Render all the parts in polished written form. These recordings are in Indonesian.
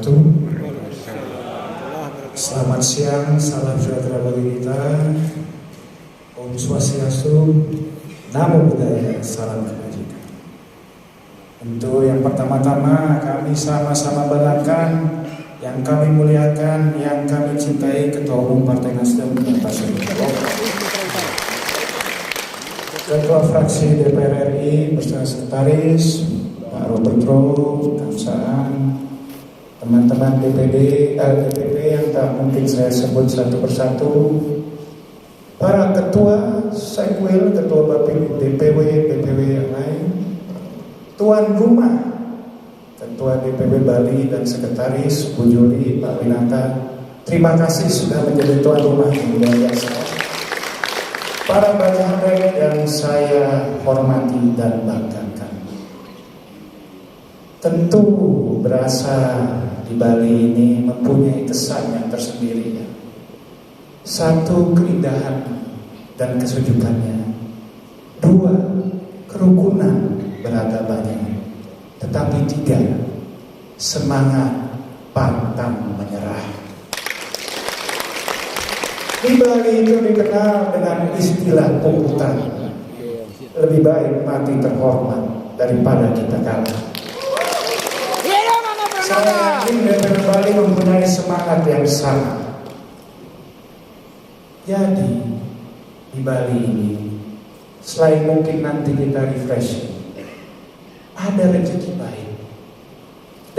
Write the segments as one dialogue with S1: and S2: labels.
S1: wabarakatuh. Selamat siang, salam sejahtera bagi kita. Om Swastiastu, Namo Buddhaya, salam kebajikan. Tentu yang pertama-tama kami sama-sama banggakan, yang kami muliakan, yang kami cintai Ketua Umum Partai Nasdem Bapak Surya Paloh, Ketua Fraksi DPR RI bersama Sekretaris Pak Roberto, Kang Saan, teman-teman DPP yang tak mungkin saya sebut satu persatu, para ketua Sekwil, ketua Bapil, DPW yang lain, tuan rumah, ketua DPW Bali dan sekretaris Bu Juli, Pak Winata, terima kasih sudah menjadi tuan rumah yang luar biasa. Para bajak yang saya hormati dan banggakan, tentu berasa di Bali ini mempunyai kesan yang tersendiri. Satu, keindahan dan kesejukannya. Dua, kerukunan beragamannya. Tetapi tiga, semangat pantang menyerah. Di Bali itu dikenal dengan istilah pungutan. Lebih baik mati terhormat daripada kita kalah. Saya yakin DPR Bali mempunyai semangat yang sama. Jadi di Bali ini, selain mungkin nanti kita refreshing, ada rezeki baik.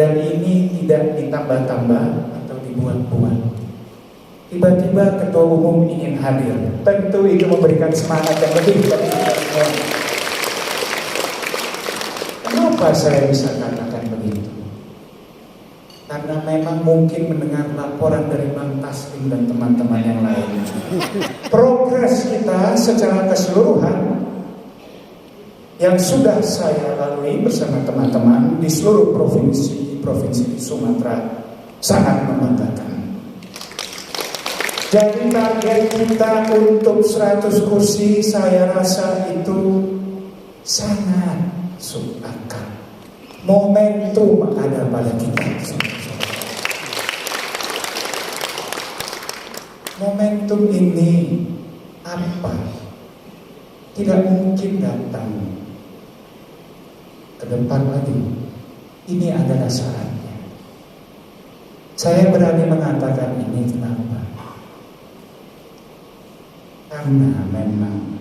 S1: Dan ini tidak ditambah-tambah atau dibuat-buat. Tiba-tiba Ketua Umum ingin hadir. Tentu itu memberikan semangat yang lebih bagi kita semua. Kenapa saya bisa katakan begitu? Karena memang mungkin mendengar laporan dari Bang Taslim dan teman-teman yang lain. Progres kita secara keseluruhan yang sudah saya lalui bersama teman-teman di seluruh provinsi di Sumatera sangat membanggakan. Jadi target kita untuk 100 kursi saya rasa itu sangat masuk akal. Momentum ada pada kita. Momentum ini apa? Tidak mungkin datang ke depan lagi. Ini adalah saatnya. Saya berani mengatakan ini kenapa? Karena memang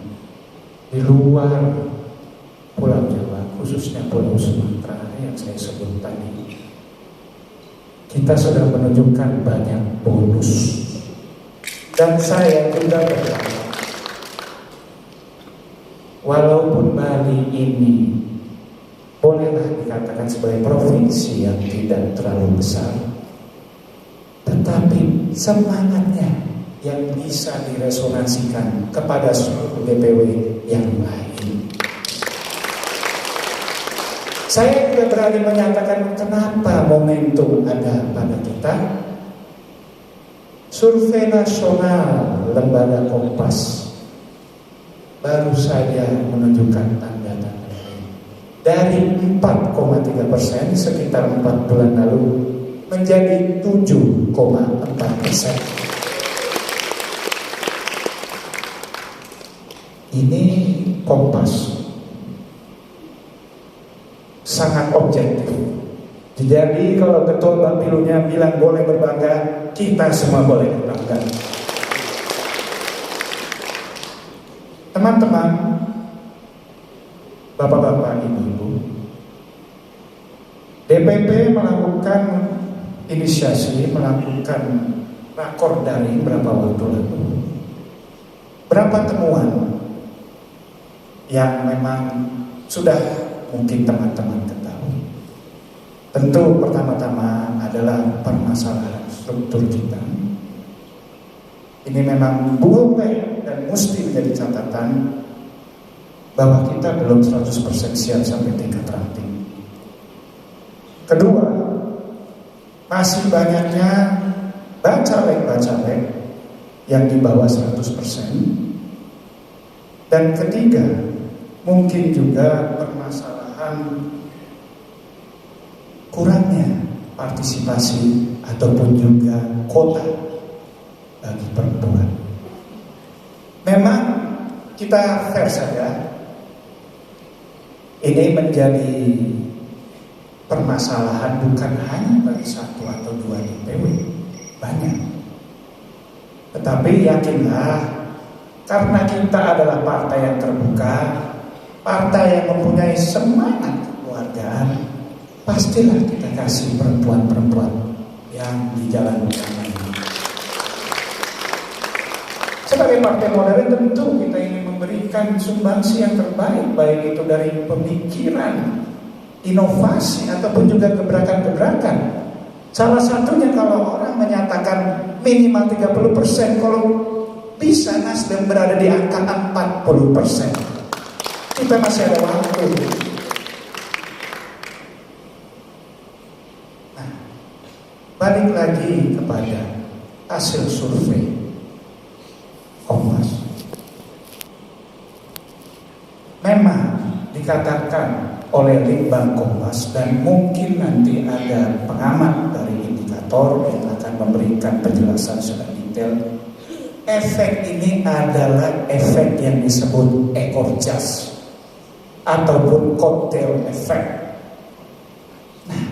S1: di luar Pulau Jawa, khususnya Pulau Sumatera yang saya sebut tadi, kita sudah menunjukkan banyak bonus. Dan saya juga berharap, walaupun Bali ini bolehlah dikatakan sebagai provinsi yang tidak terlalu besar, tetapi semangatnya yang bisa diresonansikan kepada seluruh DPW yang lain. Saya juga berani menyatakan kenapa momentum ada pada kita. Survei nasional Lembaga Kompas baru saja menunjukkan tanda-tanda dari 4,3% sekitar 4 bulan lalu menjadi 7,4%. Ini Kompas sangat objektif. Jadi kalau ketua Bapilunya bilang boleh berbangga, kita semua boleh berbangga. Teman-teman, bapak-bapak, ibu-ibu, DPP melakukan inisiasi, melakukan rakor daring berapa waktu lalu. Berapa temuan yang memang sudah mungkin teman-teman ketahui. Tentu pertama-tama adalah permasalahan struktur kita. Ini memang boleh dan mesti menjadi catatan bahwa kita belum 100% siap sampai tingkat ranting. Kedua, masih banyaknya bacalek yang di bawah 100%. Dan ketiga, mungkin juga permasalahan kurangnya partisipasi ataupun juga kota bagi perempuan. Memang kita fair saja, ini menjadi permasalahan bukan hanya bagi satu atau dua DPW, banyak. Tetapi yakinlah, karena kita adalah partai yang terbuka, partai yang mempunyai semangat kekeluargaan, pastilah kita kasih perempuan-perempuan yang di jalan utama ini. Sebagai partai modern tentu kita ingin memberikan sumbangsi yang terbaik, baik itu dari pemikiran, inovasi ataupun juga gebrakan-gebrakan. Salah satunya kalau orang menyatakan minimal 30%, kalau bisa Nasdem berada di angka 40%. Kita masih ada waktu. Nah, balik lagi kepada hasil survei Kompas. Memang dikatakan oleh Litbang Kompas, dan mungkin nanti ada pengamat dari indikator yang akan memberikan penjelasan secara detail, efek ini adalah efek yang disebut ekor jas ataupun cocktail effect. Nah,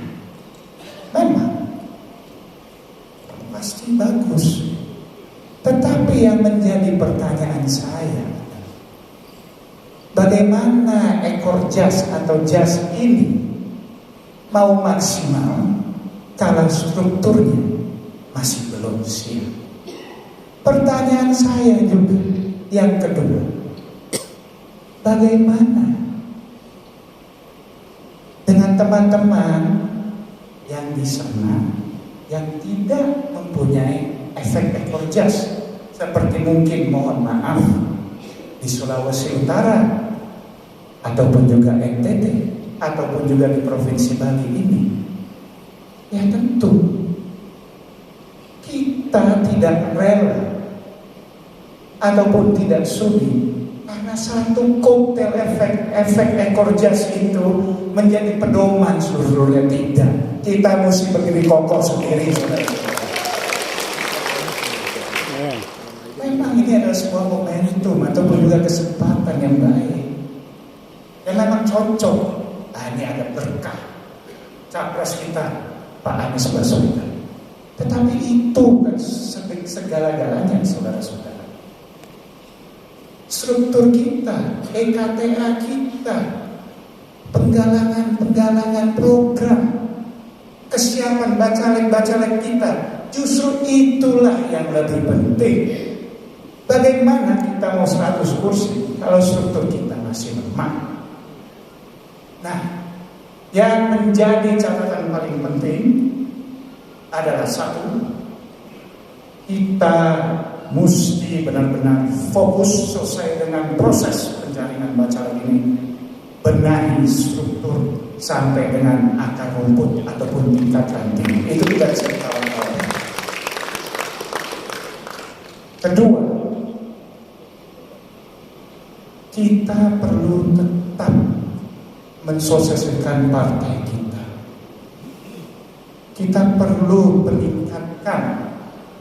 S1: memang pasti bagus, tetapi yang menjadi pertanyaan saya, bagaimana ekor jas atau jas ini mau maksimal kalau strukturnya masih belum siap? Pertanyaan saya juga yang kedua, bagaimana dengan teman-teman yang di sana yang tidak mempunyai efek ekor jas, seperti mungkin, mohon maaf, di Sulawesi Utara ataupun juga NTT ataupun juga di Provinsi Bali ini? Ya tentu kita tidak rela ataupun tidak sudi, karena satu koktel efek ekor jas itu menjadi pedoman seluruhnya. Tidak, kita mesti berdiri kokoh sendiri. Memang ini adalah sebuah momentum ataupun juga kesempatan yang baik, yang memang cocok. Ini ada berkah capres kita Pak Anies Baswedan. Tetapi itu kan segala-galanya, saudara-saudara. Struktur kita, EKTA kita, penggalangan program, kesiapan bacalek-bacalek kita, justru itulah yang lebih penting. Bagaimana kita mau 100 kursi kalau struktur kita masih lemah? Nah, yang menjadi catatan paling penting adalah satu, kita mesti benar-benar fokus selesai dengan proses penjaringan bacalek ini, benahi struktur sampai dengan akar rumput ataupun tingkat ranting. Itu tidak bisa kawan-kawan. Kedua, kita perlu tetap mensosialisasikan partai kita. Kita perlu meningkatkan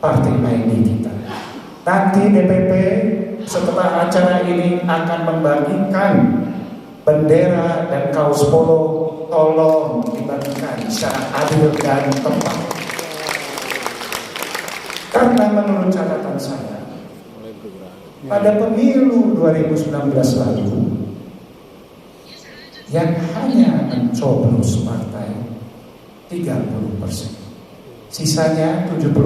S1: partai ID kita. Nanti DPP setelah acara ini akan membagikan bendera dan kaos polo, tolong dibagikan secara adil dan tepat. Karena menurut catatan saya, pada pemilu 2019 lalu, yang hanya mencoblos partai 30%, sisanya 70%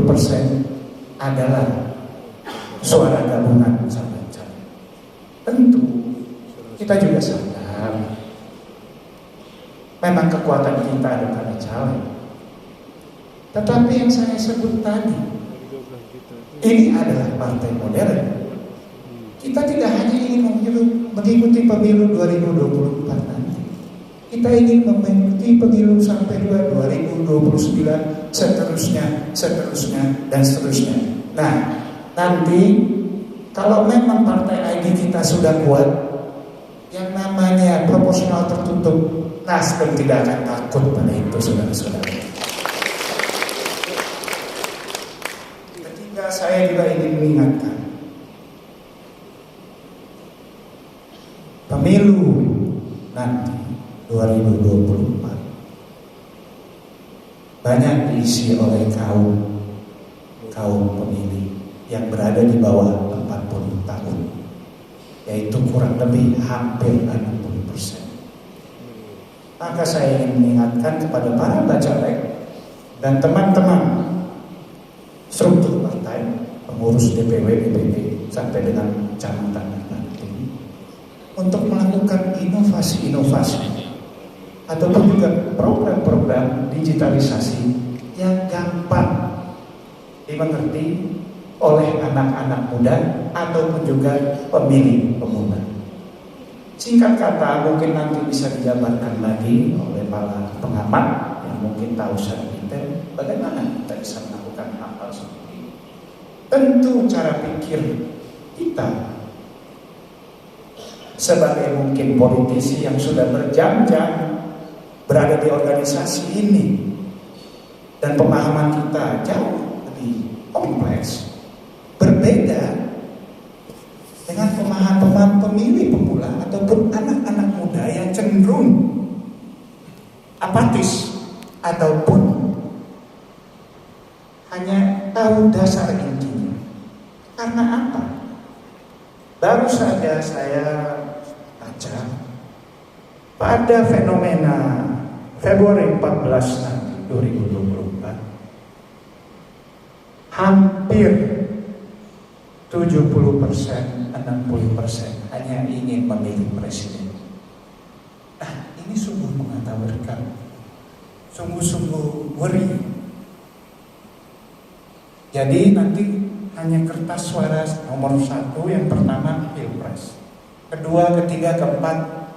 S1: adalah suara gabungan calon-calon. Tentu kita juga sadar memang kekuatan kita ada pada calon. Tetapi yang saya sebut tadi, ini adalah partai modern. Kita tidak hanya ingin mengikuti pemilu 2024 nanti. Kita ingin mengikuti pemilu sampai 2029, seterusnya, dan seterusnya. Nah, nanti kalau memang partai ID kita sudah kuat, yang namanya proporsional tertutup, Nasdem tidak akan takut pada itu, saudara-saudara. saya juga ingin mengingatkan, pemilu nanti 2024 banyak diisi oleh kaum pemilih yang berada di bawah 40 tahun, yaitu kurang lebih hampir 60%. Maka saya ingin mengingatkan kepada para bacalek dan teman-teman struktur partai, pengurus DPW, DPD, sampai dengan camat nanti, untuk melakukan inovasi-inovasi ataupun juga program-program digitalisasi yang gampang dimengerti oleh anak-anak muda ataupun juga pemilih pemuda. Singkat kata, mungkin nanti bisa dijabarkan lagi oleh para pengamat yang mungkin tahu secara detail bagaimana kita bisa melakukan hal-hal seperti ini. Tentu cara pikir kita sebagai mungkin politisi yang sudah berjam-jam berada di organisasi ini, dan pemahaman kita jauh lebih kompleks, berbeda dengan pemahaman pemilih pemula ataupun anak-anak muda yang cenderung apatis ataupun hanya tahu dasar intinya. Karena apa? Baru saja saya baca pada fenomena Februari 14 nanti 2024, hampir 70%, 60% hanya ingin memilih presiden. Nah, ini sungguh mengatakan, sungguh-sungguh worry. Jadi nanti hanya kertas suara nomor 1 yang pertama pilpres, kedua, ketiga, keempat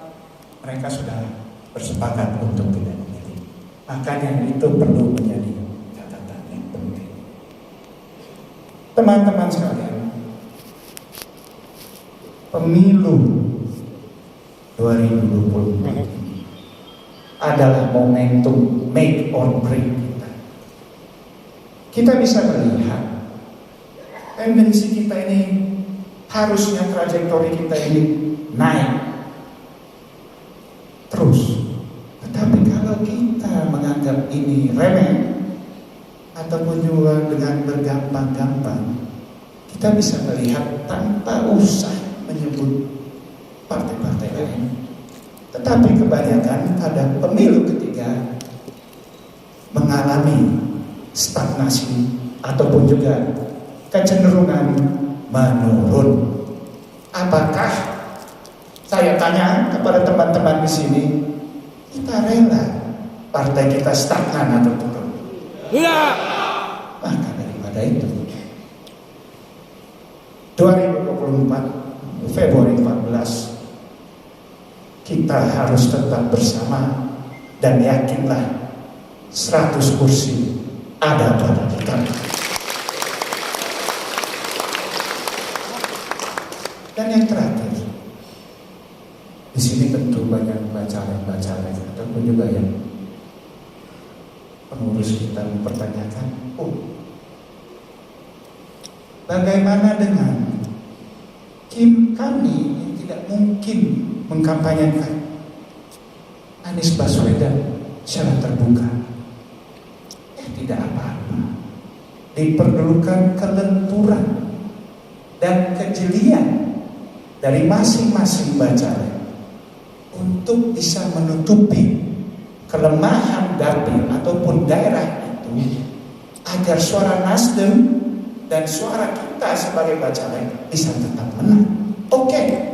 S1: mereka sudah bersepakat untuk tidak memilih. Makanya itu perlu menjadi catatan yang penting. Teman-teman sekalian, pemilu 2024 adalah momentum make or break kita. Kita bisa melihat tendensi kita ini, harusnya trajektori kita ini naik terus. Tetapi kalau kita menganggap ini remeh ataupun juga dengan bergampang-gampang, kita bisa melihat tanpa usah menyebut partai-partai lain. Tetapi kebanyakan pada pemilu ketiga mengalami stagnasi ataupun juga kecenderungan menurun. Apakah, saya tanya kepada teman-teman di sini, kita rela partai kita stagnan atau turun? Tidak. Maka daripada itu, 2024 Februari 14 kita harus tetap bersama dan yakinlah 100 kursi ada pada kita. Dan yang terakhir, di sini tentu banyak bacaan ataupun juga yang pengurus kita mempertanyakan, bagaimana dengan kami yang tidak mungkin mengkampanyekan Anies Baswedan secara terbuka? Tidak apa-apa. Diperlukan kelenturan dan kejelian dari masing-masing bacalek untuk bisa menutupi kelemahan dapil ataupun daerah itu, agar suara Nasdem dan suara kita sebagai bacalek bisa tetap menang. Oke,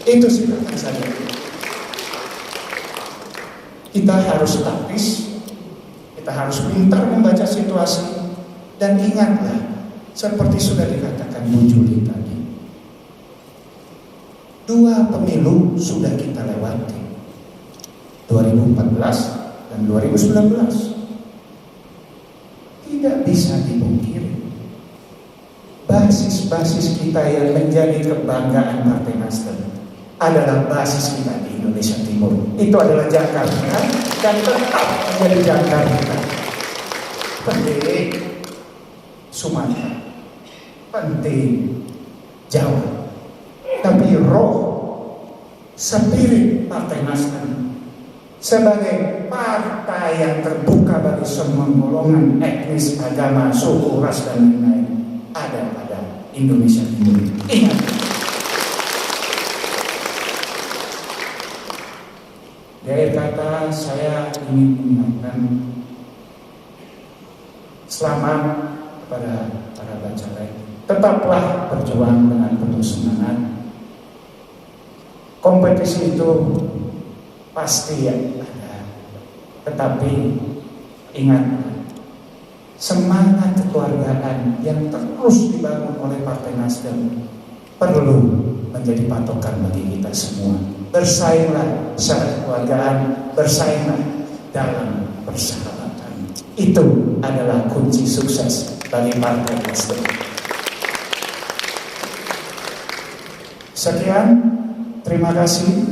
S1: itu silakan saja. Kita harus taktis, kita harus pintar membaca situasi, dan ingatlah seperti sudah dikatakan Bu Juli tadi, 2 pemilu sudah kita lewati, 2014 dan 2019. Tidak bisa dipungkiri, basis-basis kita yang menjadi kebanggaan Partai Nasdem adalah basis kita di Indonesia Timur. Itu adalah Jakarta dan tetap menjadi Jakarta. Seperti Sumatera, penting Jawa, tapi roh, spirit Partai Nasdem sebagai partai yang terbuka bagi semua golongan etnis, agama, suku, ras, dan lain-lain ada pada Indonesia ini. Ingat, di akhir kata saya ingin mengingatkan selamat kepada para bacalek. Tetaplah berjuang dengan penuh semangat. Kompetisi itu pasti ada, tetapi ingat, semangat kekeluargaan yang terus dibangun oleh Partai Nasdem perlu menjadi patokan bagi kita semua. Bersainglah secara kekeluargaan, bersainglah dalam persahabatan. Itu adalah kunci sukses bagi Partai Nasdem. Sekian, terima kasih.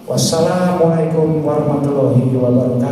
S1: Wassalamualaikum warahmatullahi wabarakatuh.